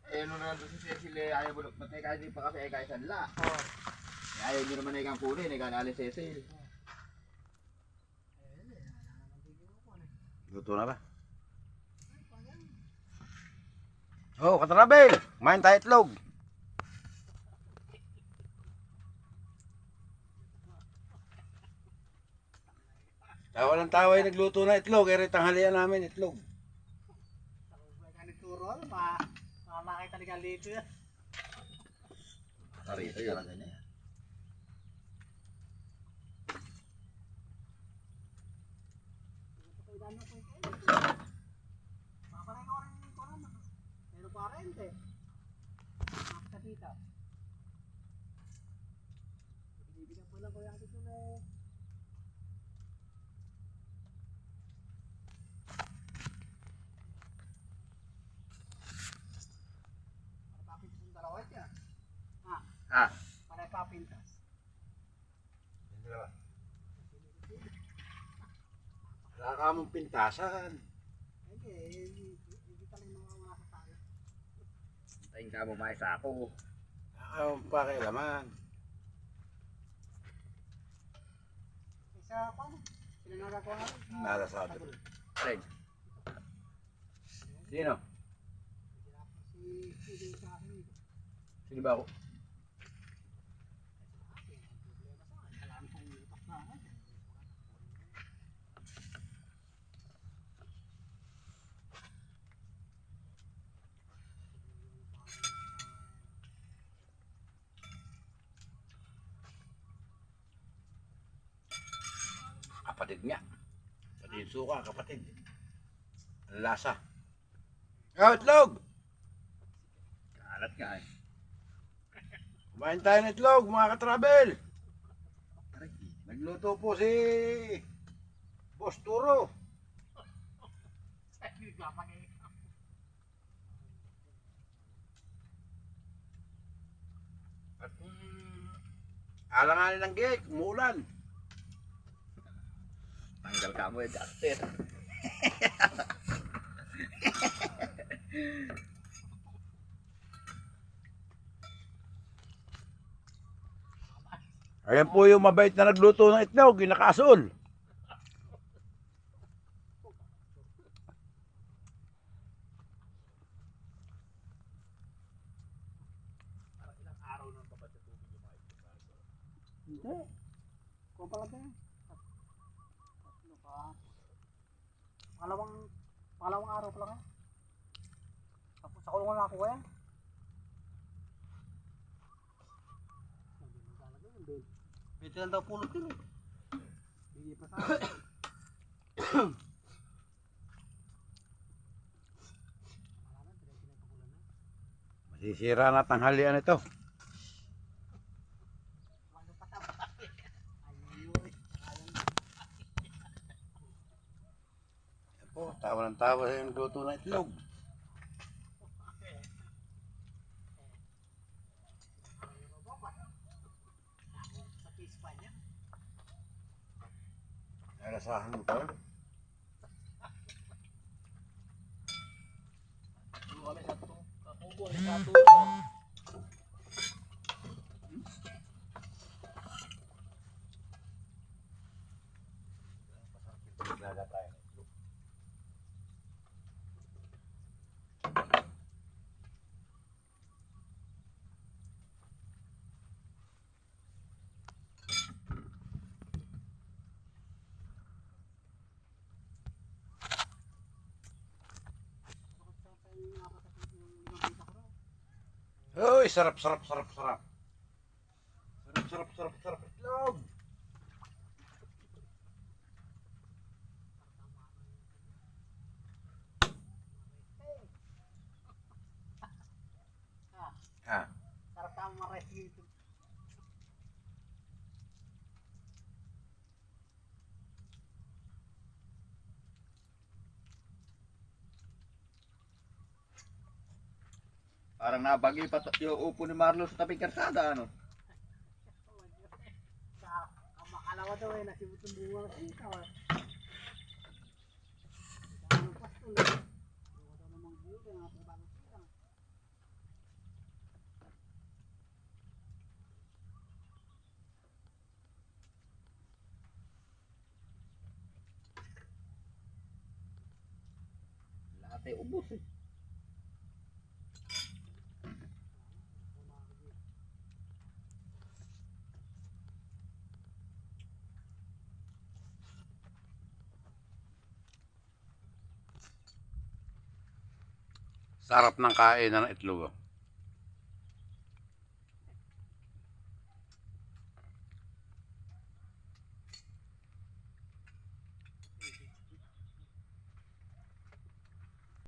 Eh, nung nandun si Cecil, ayaw mo, ba't may kahit di pa kasi kahit sanla. Ayaw nyo naman na ikang kunin, ikang Cecil. Luto na ba? Oh, katrabel! Kumain tayo itlog. Tawa ng tawa yung nagluto na itlog. Ere tanghalian namin itlog. Makakita ni Galito yan. Parito yun. Talaga niya. Paparay ko rin ko naman. Pero parente. Nakakita. Bibigyan ko lang ko yung dito na papintas yung dalawa siya. Ha? Para papintas. Wala ka mong pintasan. Hindi talaga mga tayo. Tayin ka mo may sako. Wala ka mong pakialaman. Isa pa, sila nagagawa natin. Nalasado. Alin? Sino? Si sa akin. Sino ba ako? Kapatid niya. Kapatid suka, kapatid. Ang lasa. Oh, itlog! Kalat nga eh. Kumain tayo ng itlog, mga katrabel. Nagluto po si Boss Turo. At alanganin ng gate, umuulan. Tanggal ka mo eh, Justin. Ayan po yung mabait na nagluto ng itlog, yung nakasul. Hindi. Kung pala ba yan? Tatlo pa. Pangalawang araw pala kayo. Tapos sa kulungan ako yan. Bito lang daw pulot din eh. Hindi pa sa akin. Masisira na tanghalian ito. Ayan po, tawa ng tawa sa yung luto ng itlog. Nalasahan mo pa yun? Kami sa kakubo ni Katuto. Naglaga tayo. Uy, sarap, sarap, sarap, sarap. Sarap, sarap, sarap, sarap. Itlog. Ha? Sarap ka ma-rescue. Parang nabagay pa yung upo ni Marlo sa tabing karsada, ano? Makalawa daw eh, nasibot ang bunga ng sitaw eh. Ang pastol eh. Buwa daw namang buo, ang ating bagong sitaw. Patay ubos eh. Sarap ng kain ng itlog. Oh.